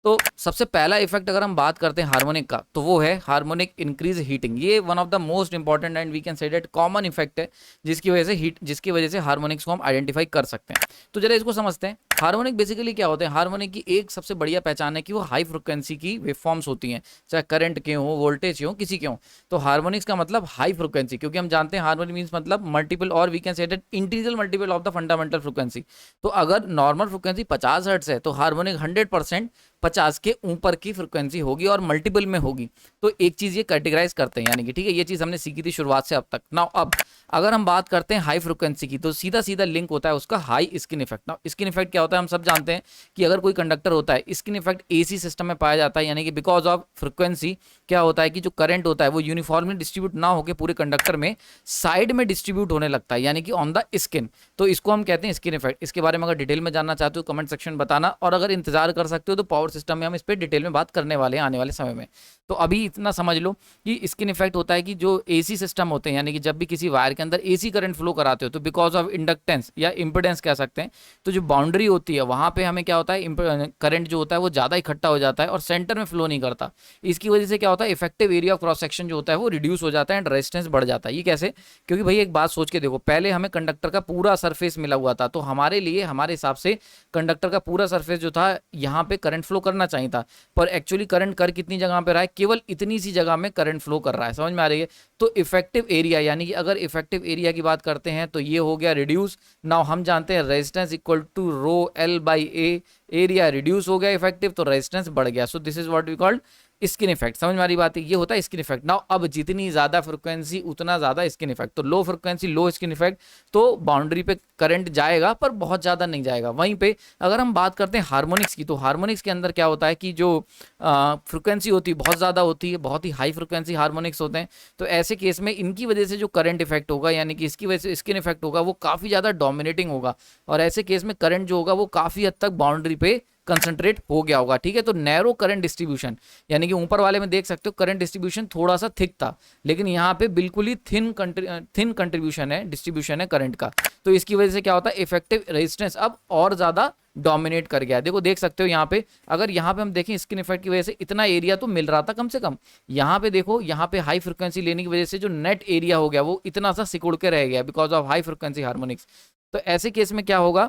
तो सबसे पहला इफेक्ट अगर हम बात करते हैं हार्मोनिक का, तो वो है हार्मोनिक इंक्रीज हीटिंग। ये one of the most important and we can say that common effect है जिसकी वजह से हार्मोनिक्स को हम आइडेंटिफाई कर सकते हैं। तो जरा इसको समझते हैं। हार्मोनिक बेसिकली क्या होते हैं? हार्मोनिक की एक सबसे बढ़िया पहचान है कि वो हाई फ्रिक्वेंसी की वेवफॉर्म्स होती हैं, चाहे करंट के हो, वोल्टेज के हो, किसी के हो। तो हार्मोनिक्स का मतलब हाई फ्रिक्वेंसी, क्योंकि हम जानते हैं हार्मोनिक मींस मतलब मल्टीपल, और we can say that integral multiple of the fundamental frequency. तो अगर नॉर्मल फ्रिक्वेंसी 50 हर्ट्ज है तो हार्मोनिक 100% 50 के ऊपर की फ्रिक्वेंसी होगी और मल्टीपल में होगी। तो एक चीज ये कैटेगराइज करते हैं, यानी कि ठीक है, ये चीज हमने सीखी थी शुरुआत से अब तक। नाउ अब अगर हम बात करते हैं हाई फ्रिक्वेंसी की, तो सीधा सीधा लिंक होता है उसका high skin effect. Now skin effect क्या होता है? हम सब जानते हैं कि अगर कोई कंडक्टर होता है, स्किन इफेक्ट एसी सिस्टम में पाया जाता है, यानी कि बिकॉज ऑफ फ्रिक्वेंसी क्या होता है कि जो करंट होता है वो यूनिफॉर्मली डिस्ट्रीब्यूट ना होकर पूरे कंडक्टर में साइड में डिस्ट्रीब्यूट होने लगता है, यानी कि ऑन द स्किन। तो इसको हम कहते हैं स्किन इफेक्ट। इसके बारे में अगर डिटेल में जानना चाहते हो कमेंट सेक्शन में बताना, और अगर इंतजार कर सकते हो तो पावर सिस्टम में हम इस पर डिटेल में बात करने वाले हैं आने वाले समय में। तो अभी इतना समझ लो कि स्किन इफेक्ट होता है कि जो एसी सिस्टम होते हैं, यानी कि जब भी किसी वायर के अंदर एसी करंट फ्लो कराते हो तो बिकॉज ऑफ इंडक्टेंस या इंपेडेंस कह सकते हैं, तो जो बाउंड्री होती है वहां पे हमें क्या होता है, करंट जो होता है वो ज्यादा इकट्ठा हो जाता है और सेंटर में फ्लो नहीं करता। इसकी वजह से क्या होता है, effective area of cross section जो होता है वो रिड्यूस हो जाता है एंड रेजिस्टेंस बढ़ जाता है। ये कैसे? क्योंकि भाई एक बात सोच के देखो, पहले हमें कंडक्टर का पूरा सरफेस मिला हुआ था, तो हमारे लिए हमारे हिसाब से कंडक्टर का पूरा सरफेस जो था यहाँ पे करंट फ्लो करना चाहिए था, पर एक्चुअली करंट कर कितनी जगह पे रहा है? केवल इतनी सी जगह में करंट फ्लो कर रहा है। समझ में आ रही है? तो इफेक्टिव एरिया, यानी कि अगर इफेक्टिव एरिया की बात करते हैं तो ये हो गया रिड्यूस। नाउ हम जानते हैं resistance equal to rho L by A, area reduce हो गया इफेक्टिव, तो रेजिस्टेंस बढ़ गया। So this is what we called skin effect. समझ में आ रही बात है? ये होता है स्किन इफेक्ट। नाउ अब जितनी ज्यादा फ्रिक्वेंसी उतना ज्यादा स्किन इफेक्ट। तो लो फ्रिक्वेंसी लो स्किन इफेक्ट, तो बाउंड्री पे करंट जाएगा पर बहुत ज्यादा नहीं जाएगा। वहीं पे अगर हम बात करते हैं हार्मोनिक्स की, तो हार्मोनिक्स के अंदर क्या होता है कि जो फ्रिक्वेंसी होती है बहुत ज्यादा होती है, बहुत ही हाई फ्रिक्वेंसी हार्मोनिक्स होते हैं। तो ऐसे केस में इनकी वजह से जो करंट इफेक्ट होगा, यानी कि इसकी वजह से स्किन इफेक्ट होगा, वो काफी ज्यादा डोमिनेटिंग होगा, और ऐसे केस में करंट जो होगा वो काफी हद तक बाउंड्री पे कंसंट्रेट हो गया होगा। ठीक है, तो नैरो करंट डिस्ट्रीब्यूशन, यानी कि ऊपर वाले में देख सकते हो करंट डिस्ट्रीब्यूशन थोड़ा सा थिक था, लेकिन यहाँ पे बिल्कुल ही थिन कंट्रीब्यूशन है, डिस्ट्रीब्यूशन है करंट का। तो इसकी वजह से क्या होता है, इफेक्टिव रेजिस्टेंस अब और ज्यादा डोमिनेट कर गया। देखो देख सकते हो यहाँ पे, अगर यहाँ पे हम देखें स्किन इफेक्ट की वजह से इतना एरिया तो मिल रहा था कम से कम, यहाँ पे देखो यहाँ पे हाई फ्रिक्वेंसी लेने की वजह से जो नेट एरिया हो गया वो इतना सा सिकुड़ के रह गया because of high frequency harmonics. तो ऐसे केस में क्या होगा,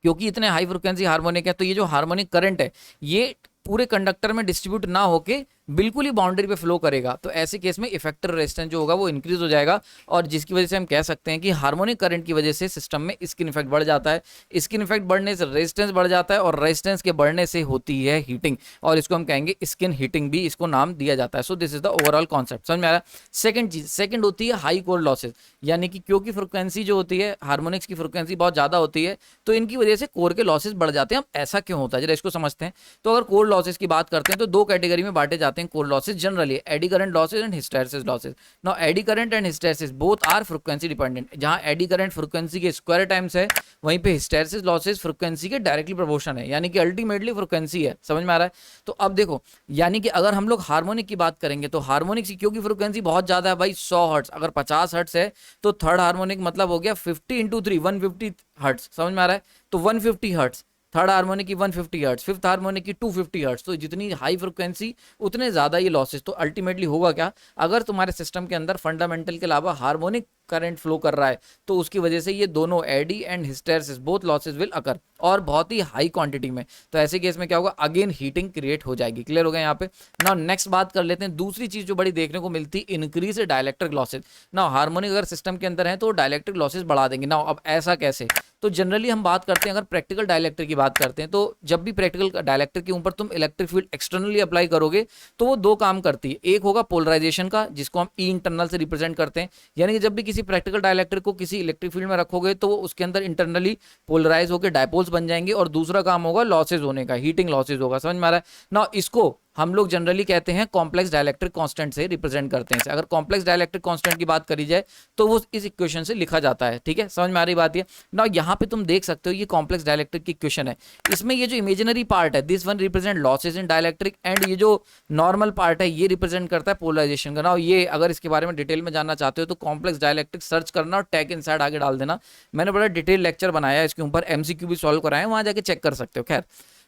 क्योंकि इतने हाई फ्रिक्वेंसी हार्मोनिक है, तो ये जो हार्मोनिक करंट है ये पूरे कंडक्टर में डिस्ट्रीब्यूट ना होके बिल्कुल ही बाउंड्री पे फ्लो करेगा। तो ऐसे केस में इफेक्टर रेजिस्टेंस जो होगा वो इंक्रीज हो जाएगा, और जिसकी वजह से हम कह सकते हैं कि हार्मोनिक करंट की वजह से सिस्टम में स्किन इफेक्ट बढ़ जाता है। स्किन इफेक्ट बढ़ने से रेजिस्टेंस बढ़ जाता है, और रेजिस्टेंस के बढ़ने से होती है हीटिंग, और इसको हम कहेंगे स्किन हीटिंग भी इसको नाम दिया जाता है। So this is the overall concept. समझ में आ रहा है? सेकंड चीज, सेकंड होती है हाई कोर लॉसेज, यानी कि क्योंकि फ्रिक्वेंसी जो होती है हार्मोनिक्स की फ्रिक्वेंसी बहुत ज्यादा होती है, तो इनकी वजह से कोर के लॉसेज बढ़ जाते हैं। अब ऐसा क्यों होता है, जरा इसको समझते हैं। तो अगर कोर लॉसेज की बात करते हैं तो दो कैटेगरी में बांटे जाते हैं core losses generally, eddy current losses and hysteresis losses. Now eddy current and hysteresis both are frequency dependent. जहां एडी करंट फ्रीक्वेंसी के स्क्वायर टाइम्स है, वहीं पे हिस्टैरिसीस लॉसेज फ्रीक्वेंसी के डायरेक्टली प्रोपोर्शन है, यानी कि अल्टीमेटली फ्रीक्वेंसी है। समझ में आ रहा है? तो अब देखो, यानी कि अगर हम लोग हार्मोनिक की बात करेंगे तो हार्मोनिक की क्योंकि फ्रीक्वेंसी बहुत ज्यादा है भाई, 100 हर्ट्ज, अगर 50 हर्ट्ज है तो थर्ड हार्मोनिक मतलब हो गया 50 इंटू 3 150 हर्ट्ज। समझ में आ रहा है? तो 150 हर्ट्ज थर्ड हार्मोनिक की 150 हर्ट्ज, फिफ्थ हार्मोनिक की 250 हर्ट्ज। तो जितनी हाई फ्रिक्वेंसी उतने ज्यादा ये लॉसेस। तो अल्टीमेटली होगा क्या, अगर तुम्हारे सिस्टम के अंदर फंडामेंटल के अलावा हार्मोनिक करंट फ्लो कर रहा है तो उसकी वजह से ये दोनों eddy and hysteresis both losses will occur, और बहुत ही हाई क्वांटिटी में। तो ऐसे केस में क्या होगा, अगेन हीटिंग क्रिएट हो जाएगी। क्लियर हो गया यहाँ पे? नाउ नेक्स्ट बात कर लेते हैं, दूसरी चीज जो बड़ी देखने को मिलती है, increase dielectric losses. Now harmonic अगर सिस्टम के अंदर है तो डायलेक्ट्रिक लॉसेज बढ़ा देंगे। नाउ अब ऐसा कैसे, तो जनरली हम बात करते हैं, अगर प्रैक्टिकल डायलेक्ट्रिक की बात करते हैं, तो जब भी प्रैक्टिकल डायलेक्ट्रिक के ऊपर तुम इलेक्ट्रिक फील्ड एक्सटर्नली अप्लाई करोगे तो वो दो काम करती है। एक होगा पोलराइजेशन का, जिसको हम ई इंटरनल से रिप्रेजेंट करते हैं, यानी कि जब भी किसी प्रैक्टिकल डायलेक्ट्रिक को किसी इलेक्ट्रिक फील्ड में रखोगे तो वो उसके अंदर इंटरनली पोलराइज होकर डायपोल्स बन जाएंगे, और दूसरा काम होगा लॉसेज होने का, हीटिंग लॉसेज होगा। समझ में आ रहा है ना? इसको हम लोग जनरली कहते हैं कॉम्प्लेक्स डायलेक्ट्रिक कांस्टेंट से रिप्रेजेंट करते हैं। अगर कॉम्प्लेक्स डायलेक्ट्रिक कांस्टेंट की बात करी जाए तो वो इस इक्वेशन से लिखा जाता है। ठीक है, समझ में आ रही बात? ये ना यहाँ पे तुम देख सकते हो, ये कॉम्प्लेक्स डायलेक्ट्रिक की इक्वेशन है। इसमें ये जो इमेजिनरी पार्ट है, this one represent losses in dielectric, and ये जो नॉर्मल पार्ट है ये रिप्रेजेंट करता है पोलराइजेशन का। ना ये अगर इसके बारे में डिटेल में जानना चाहते हो तो कॉम्प्लेक्स डायलेक्ट्रिक सर्च करना और टैग इनसाइड आगे डाल देना। मैंने बड़ा डिटेल लेक्चर बनाया है इसके ऊपर, एमसीक्यू भी सॉल्व कराए, वहां जाके चेक कर सकते हो। खैर,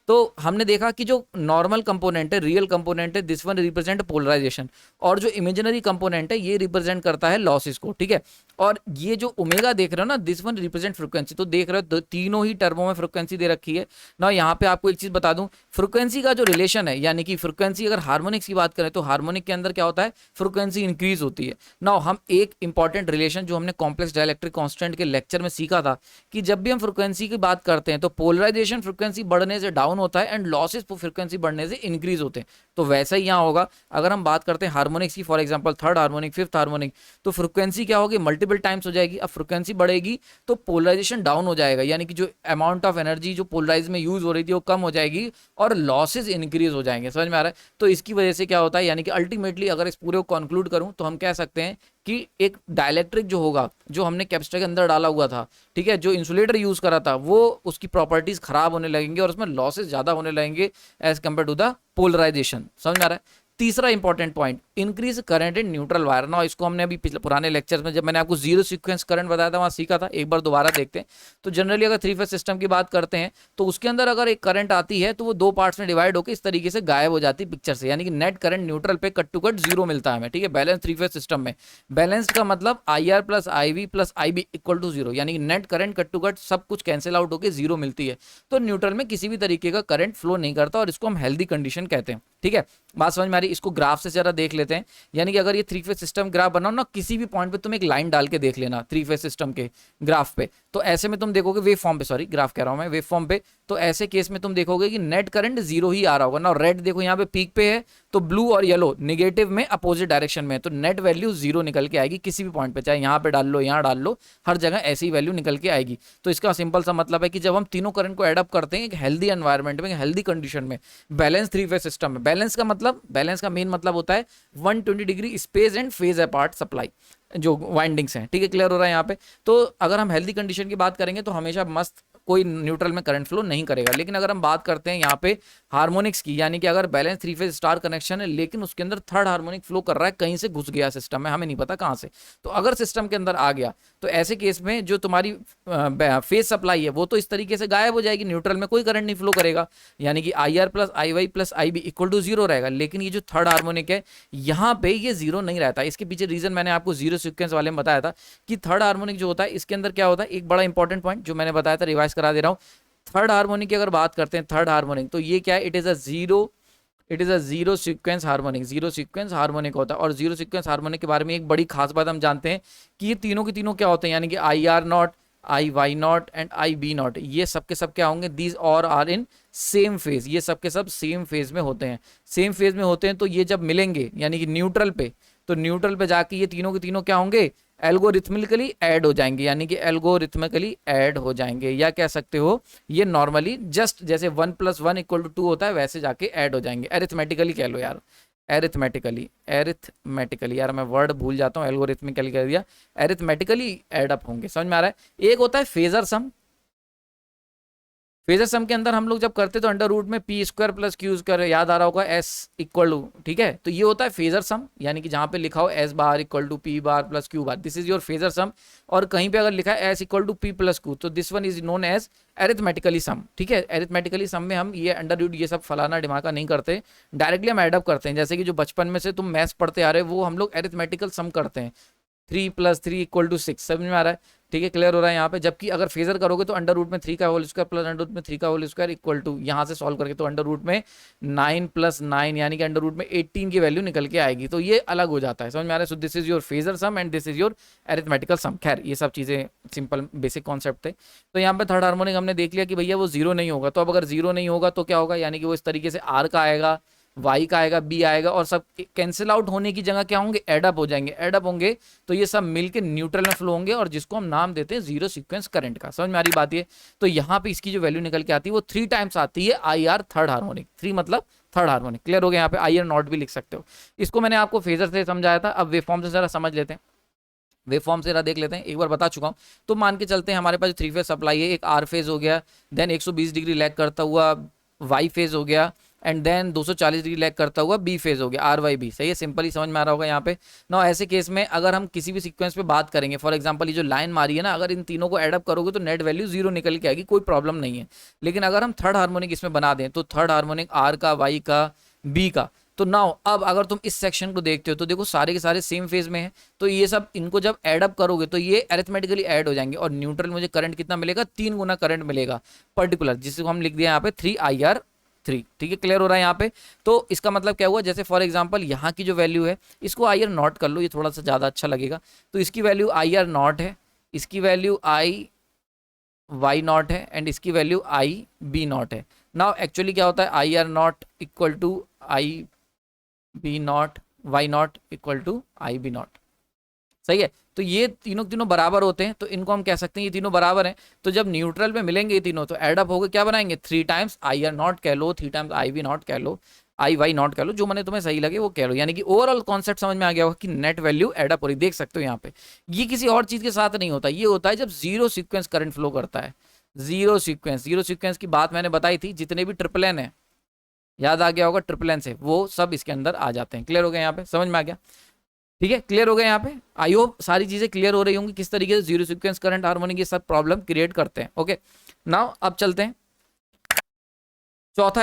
तो हमने देखा कि जो नॉर्मल कंपोनेंट है, रियल कंपोनेंट है, दिस वन रिप्रेजेंट पोलराइजेशन, और जो इमेजिनरी कंपोनेंट है ये रिप्रेजेंट करता है लॉसेस को, ठीक है। और ये जो ओमेगा देख रहे हो ना, दिस वन रिप्रेजेंट फ्रीक्वेंसी, तो देख रहे हो तीनों ही टर्मों में फ्रीक्वेंसी दे रखी है ना। यहाँ पे आपको एक चीज बता दूं, फ्रीक्वेंसी का जो रिलेशन है, यानी कि फ्रीक्वेंसी अगर हार्मोनिक्स की बात करें तो हार्मोनिक के अंदर क्या होता है, फ्रीक्वेंसी इंक्रीज होती है ना। हम एक इंपॉर्टेंट रिलेशन जो हमने कॉम्प्लेक्स डाइलेक्ट्रिक कांस्टेंट के लेक्चर में सीखा था कि जब भी हम फ्रीक्वेंसी की बात करते हैं तो पोलराइजेशन फ्रीक्वेंसी बढ़ने से डाउन होता है एंड लॉसेस फ्रीक्वेंसी बढ़ने से इंक्रीज होते हैं। तो वैसा ही यहाँ होगा। अगर हम बात करते हैं हार्मोनिक्स की, for example third harmonic, fifth harmonic, तो फ्रीक्वेंसी क्या होगी, मल्टीपल टाइम्स हो जाएगी। अब फ्रीक्वेंसी बढ़ेगी तो पोलराइजेशन डाउन हो जाएगा, यानी कि जो अमाउंट ऑफ एनर्जी जो पोलराइज में यूज हो रही थी वो कम हो जाएगी और लॉसेज इंक्रीज हो जाएंगे। समझ में आ रहा है? तो इसकी वजह से क्या होता है, यानी कि अल्टीमेटली अगर इस पूरे को कंक्लूड करूं तो हम कह सकते हैं कि एक डाइलेक्ट्रिक जो होगा, जो हमने कैपेसिटर के अंदर डाला हुआ था, ठीक है, जो इंसुलेटर यूज करा था, वो उसकी प्रॉपर्टीज खराब होने लगेंगे और उसमें लॉसेस ज्यादा होने लगेंगे as compare to the polarization. समझ में आ रहा है? तीसरा important point, increase current in neutral wire. ना इसको हमने अभी पुराने लेक्चर्स में जब मैंने आपको जीरो सीक्वेंस करंट बताया था वहां सीखा था, एक बार दोबारा देखते हैं। तो जनरली अगर थ्री फेज सिस्टम की बात करते हैं तो उसके अंदर अगर एक करंट आती है तो वो दो पार्ट्स में डिवाइड होकर इस तरीके से गायब हो जाती है पिक्चर से, यानी कि नेट करंट न्यूट्रल पे कट टू कट जीरो मिलता है हमें, ठीक है। बैलेंस थ्री फेज सिस्टम में बैलेंस्ड का मतलब I R plus I V plus I B equal to zero, यानी कि net current cut to cut सब कुछ कैंसिल आउट होकर जीरो मिलती है। तो न्यूट्रल में किसी भी तरीके का करंट फ्लो नहीं करता और इसको हम हेल्दी कंडीशन कहते हैं, ठीक है। बात समझ में आ रही? इसको ग्राफ से जरा देख लेते हैं। यानी कि अगर ये थ्री फेज सिस्टम ग्राफ बनाओ ना, किसी भी पॉइंट पे तुम एक लाइन डाल के देख लेना थ्री फेज सिस्टम के ग्राफ पे, तो ऐसे में तुम देखोगे वेव फॉर्म पे, सॉरी ग्राफ कह रहा हूं मैं, वेव फॉर्म पे, तो ऐसे केस में तुम देखोगे कि नेट करंट जीरो ही आ रहा होगा ना। रेड देखो यहाँ पे पीक पे है, तो ब्लू और येलो निगेटिव में अपोजिट डायरेक्शन में है, तो नेट वैल्यू जीरो निकल के आएगी किसी भी पॉइंट पे, चाहे यहाँ पे डाल लो, यहाँ डाल लो, हर जगह ऐसी ही वैल्यू निकल के आएगी। तो इसका सिंपल सा मतलब है कि जब हम तीनों करंट को एडअप करते हैं एक हेल्दी एनवायरमेंट में, हेल्दी कंडीशन में, बैलेंस थ्री फेज सिस्टम में, बैलेंस का मतलब, बैलेंस का मेन मतलब होता है 120 degree space and phase apart supply जो वाइंडिंग्स हैं, ठीक है। क्लियर हो रहा है यहाँ पे? तो अगर हम हेल्दी कंडीशन की बात करेंगे तो हमेशा मस्त कोई न्यूट्रल में करंट फ्लो नहीं करेगा। लेकिन अगर हम बात करते हैं यहाँ पे हार्मोनिक्स की, यानी कि अगर balance three phase star connection है लेकिन उसके अंदर थर्ड हार्मोनिक फ्लो कर रहा है, कहीं से घुस गया सिस्टम में, हमें नहीं पता कहाँ से, तो अगर सिस्टम के अंदर आ गया तो ऐसे केस में जो तुम्हारी फेज सप्लाई है वो तो इस तरीके से गायब हो जाएगी, न्यूट्रल में कोई करंट नहीं फ्लो करेगा, यानी कि I R plus I Y plus I B equal to zero रहेगा। लेकिन ये जो थर्ड हार्मोनिक है यहाँ पे ये जीरो नहीं रहता। इसके पीछे रीजन मैंने आपको जीरो सीक्वेंस वाले में बताया था कि थर्ड हार्मोनिक जो होता है इसके अंदर क्या होता है, एक बड़ा इंपॉर्टेंट पॉइंट जो मैंने बताया था, रिवाइज करा दे रहा हूँ। थर्ड हार्मोनिक की अगर बात करते हैं, थर्ड हार्मोनिक तो ये क्या है, it is a zero sequence harmonic, zero sequence harmonic होता है। और जीरो सीक्वेंस हार्मोनिक के बारे में एक बड़ी खास बात हम जानते हैं कि ये तीनों के तीनों क्या होते हैं, यानी कि I R not, I Y not and I B not, ये सब के सब क्या होंगे, दीज और आर इन सेम फेज, ये सब के सब सेम फेज में होते हैं, सेम फेज में होते हैं। तो ये जब मिलेंगे यानी कि न्यूट्रल पे, तो न्यूट्रल पे जाके ये तीनों के तीनों क्या होंगे, एल्गोरिथमिकली ऐड हो जाएंगे, यानी कि एल्गोरिथमिकली ऐड हो जाएंगे, या कह सकते हो ये नॉर्मली जस्ट जैसे 1 + 1 = 2 होता है वैसे जाके ऐड हो जाएंगे। एरिथमेटिकली कह लो यार, एरिथमेटिकली यार मैं वर्ड भूल जाता हूँ, एल्गोरिथमिकली कह दिया, एरिथमेटिकली ऐड अप होंगे। समझ में आ रहा है? एक होता है फेजर सम, फेजर सम के अंदर हम लोग जब करते तो अंडर रूट में P square plus Q square, याद आ रहा होगा, एस इक्वल टू, ठीक है। तो ये होता है फेजर सम, यानी कि जहां पे लिखा हो S bar equal to P bar plus Q bar, this is your phasor sum. और कहीं पे अगर लिखा है S equal to P plus Q, तो this one is known as arithmetically sum, ठीक है। एरिथमेटिकली सम में हम ये अंडर रूट ये सब फलाना डिमाका नहीं करते, डायरेक्टली हम एडअप करते हैं। जैसे कि जो बचपन में से तुम मैथ्स पढ़ते आ रहे हो वो हम लोग एरिथमेटिकल सम करते हैं, 3 + 3 = 6, समझ में आ रहा है? ठीक है, क्लियर हो रहा है यहाँ पे। जबकि अगर फेजर करोगे तो अंडर रूट में 3 का whole square plus under root में 3 का होल स्क्वायर इक्वल टू, यहाँ से सॉल्व करके तो अंडर रूट में 9 + 9 यानी कि अंडर रूट में 18 की वैल्यू निकल के आएगी, तो ये अलग हो जाता है। समझ में आ रहा है? So this is your phasor sum and this is your arithmetical sum. खैर ये सब चीजें सिंपल बेसिक कॉन्सेप्ट थे। तो यहाँ पे थर्ड हार्मोनिक हमने देख लिया कि भैया वो जीरो नहीं होगा। तो अब अगर जीरो नहीं होगा तो क्या होगा, यानी कि वो इस तरीके से आर का आएगा, वाई का आएगा, बी आएगा, और सब कैंसिल आउट होने की जगह क्या होंगे, एडअप हो जाएंगे। एडअप होंगे तो ये सब मिलके न्यूट्रल में फ्लो होंगे और जिसको हम नाम देते हैं जीरो सीक्वेंस करंट का। समझ में आ रही बात? ये तो यहाँ पे इसकी जो वैल्यू निकल के आती है वो 3 टाइम्स आती है आई आर थर्ड हार्मोनिक, 3 मतलब थर्ड हार्मोनिक। क्लियर हो गया? यहाँ पे आई आर नॉट भी लिख सकते हो। इसको मैंने आपको फेजर से समझाया था, अब वेवफॉर्म से जरा समझ लेते हैं। वेवफॉर्म से जरा देख लेते हैं, एक बार बता चुका हूँ। तो मान के चलते हैं हमारे पास थ्री फेज सप्लाई है, एक आर फेज हो गया, देन 120 डिग्री लैग करता हुआ वाई फेज हो गया, एंड देन 240 डिग्री लैग करता हुआ बी फेज हो गया, आर वाई बी। सही है, सिंपली समझ में आ रहा होगा यहाँ पे ना। ऐसे केस में अगर हम किसी भी सीक्वेंस पे बात करेंगे, फॉर एग्जांपल ये जो लाइन मारी है ना, अगर इन तीनों को एडअप करोगे तो नेट वैल्यू 0 निकल के आएगी, कोई प्रॉब्लम नहीं है। लेकिन अगर हम थर्ड हार्मोनिक इसमें बना दें, तो थर्ड हार्मोनिक आर का, वाई का, बी का, तो नाउ अब अगर तुम इस सेक्शन को देखते हो तो देखो सारे के सारे सेम फेज में है, तो ये सब इनको जब ऐड अप करोगे तो ये अरिथमेटिकली ऐड हो जाएंगे, और न्यूट्रल मुझे करंट कितना मिलेगा, 3 गुना करंट मिलेगा पर्टिकुलर, जिसको हम लिख दिया यहाँ पे 3IR3। ठीक है, क्लियर हो रहा है यहाँ पे। तो इसका मतलब क्या हुआ, जैसे फॉर एग्जांपल यहाँ की जो वैल्यू है इसको IR नॉट कर लो, ये थोड़ा सा ज़्यादा अच्छा लगेगा। तो इसकी वैल्यू IR नॉट है, इसकी वैल्यू IY नॉट है, एंड इसकी वैल्यू IB नॉट है। नाउ एक्चुअली क्या होता है, IR not equal to IB not, Y not equal to IB not. सही है, तो ये तीनों बराबर होते हैं, तो इनको हम कह सकते हैं ये तीनों बराबर हैं। तो जब न्यूट्रल पे मिलेंगे ये तीनों, तो एडअप होकर क्या बनाएंगे, 3 टाइम्स IR नॉट कह लो, 3 टाइम्स IB नॉट कह लो, IY नॉट कह लो, जो मैंने तुम्हें सही लगे वो कह लो। यानी कि ओवरऑल कॉन्सेप्ट समझ में आ गया होगा कि नेट वैल्यू एडअप हो रही, देख सकते हो यहाँ पे। ये किसी और चीज के साथ नहीं होता, ये होता है जब जीरो सीक्वेंस करंट फ्लो करता है। जीरो सीक्वेंस की बात मैंने बताई थी, जितने भी ट्रिपल एन है, याद आ गया होगा, ट्रिपल एन से वो सब इसके अंदर आ जाते हैं। क्लियर हो गया यहाँ पे, समझ में आ गया। ठीक है, क्लियर हो गया यहाँ पे। आई होप सारी चीजें क्लियर हो रही होंगी, किस तरीके से जीरो सीक्वेंस करंट हार्मोनिक ये सब प्रॉब्लम क्रिएट करते हैं। ओके, नाउ अब चलते हैं चौथा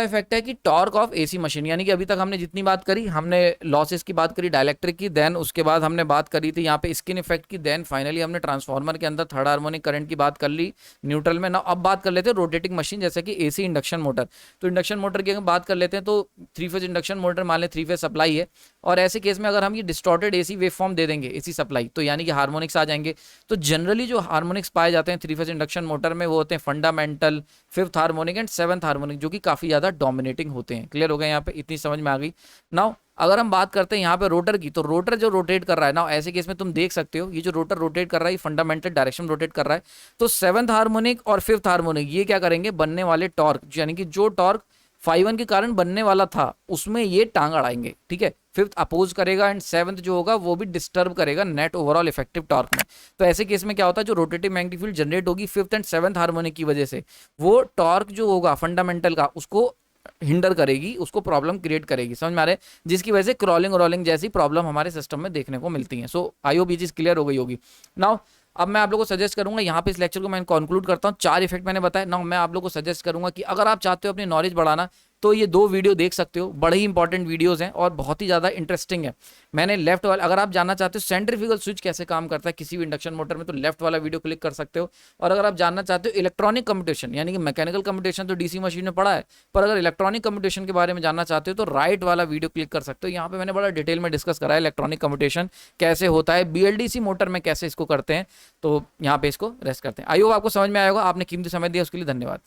इफेक्ट है कि टॉर्क ऑफ एसी मशीन। यानी कि अभी तक हमने जितनी बात करी, हमने लॉसेस की बात करी, डाइलेक्ट्रिक की, देन उसके बाद हमने बात करी थी यहाँ पे स्किन इफेक्ट की, देन फाइनली हमने ट्रांसफार्मर के अंदर थर्ड हार्मोनिक करंट की बात कर ली न्यूट्रल में ना। अब बात कर लेते हैं रोटेटिंग मशीन, जैसे कि एसी इंडक्शन मोटर। तो इंडक्शन मोटर की अगर बात कर लेते हैं तो 3 फेज इंडक्शन मोटर, मान लें 3 फेज सप्लाई है, और ऐसे केस में अगर हम ये डिस्टॉर्टेड एसी वेव फॉर्म दे देंगे, एसी सप्लाई, तो यानी कि हार्मोनिक्स आ जाएंगे। तो जनरली जो हार्मोनिक्स पाए जाते हैं 3 फेज इंडक्शन मोटर में, वो होते हैं fundamental, fifth harmonic and seventh harmonic, जो कि काफी ज्यादा डोमिनेटिंग होते हैं। क्लियर हो गया यहाँ पे, इतनी समझ में आ गई। नाउ अगर हम बात करते हैं यहाँ पे रोटर की, तो रोटर जो रोटेट कर रहा है ना, ऐसे केस में तुम देख सकते हो ये जो रोटर रोटेट कर रहा है, फंडामेंटल डायरेक्शन रोटेट कर रहा है। तो सेवंथ हार्मोनिक और फिफ्थ हार्मोनिक ये क्या करेंगे, बनने वाले टॉर्क, यानी कि जो टॉर्क φ1 के कारण बनने वाला था उसमें ये टांग अड़ाएंगे। ठीक है, फिफ्थ अपोज करेगा एंड सेवंथ जो होगा वो भी डिस्टर्ब करेगा नेट ओवरऑल इफेक्टिव टॉर्क में। तो ऐसे केस में क्या होता है, जो रोटेटिव मैग्नेटिक फील्ड जनरेट होगी फिफ्थ एंड सेवंथ हार्मोनिक की वजह से, वो टॉर्क जो होगा फंडामेंटल का उसको हिंडर करेगी, उसको प्रॉब्लम क्रिएट करेगी। समझ में आ रहा है, जिसकी वजह से क्रॉलिंग रोलिंग जैसी प्रॉब्लम हमारे सिस्टम में देखने को मिलती है। सो आई होप ये चीज क्लियर हो गई होगी। नाउ अब मैं आप लोगों को सजेस्ट करूंगा, यहाँ पे इस लेक्चर को मैं कंक्लूड करता हूँ। 4 इफेक्ट मैंने बताया ना, मैं आप लोगों को सजेस्ट करूंगा कि अगर आप चाहते हो अपनी नॉलेज बढ़ाना, तो ये 2 वीडियो देख सकते हो, बड़े ही इंपॉर्टेंट वीडियोस हैं और बहुत ही ज़्यादा इंटरेस्टिंग है। मैंने लेफ्ट वाला, अगर आप जानना चाहते हो सेंट्रीफ्यूगल स्विच कैसे काम करता है किसी भी इंडक्शन मोटर में, तो लेफ्ट वाला वीडियो क्लिक कर सकते हो। और अगर आप जानना चाहते हो इलेक्ट्रॉनिक कम्यूटेशन, यानी कि मैकेनिकल कम्यूटेशन तो डीसी मशीन में पढ़ा है, पर अगर इलेक्ट्रॉनिक कम्यूटेशन के बारे में जानना चाहते हो तो राइट वाला वीडियो क्लिक कर सकते हो। यहाँ पे मैंने बड़ा डिटेल में डिस्कस करा है इलेक्ट्रॉनिक कम्यूटेशन कैसे होता है, BLDC मोटर में कैसे इसको करते हैं। तो यहाँ पे इसको रेस्ट करते हैं। आई होप आपको समझ में आएगा। आपने कीमती समय दिया उसके लिए धन्यवाद।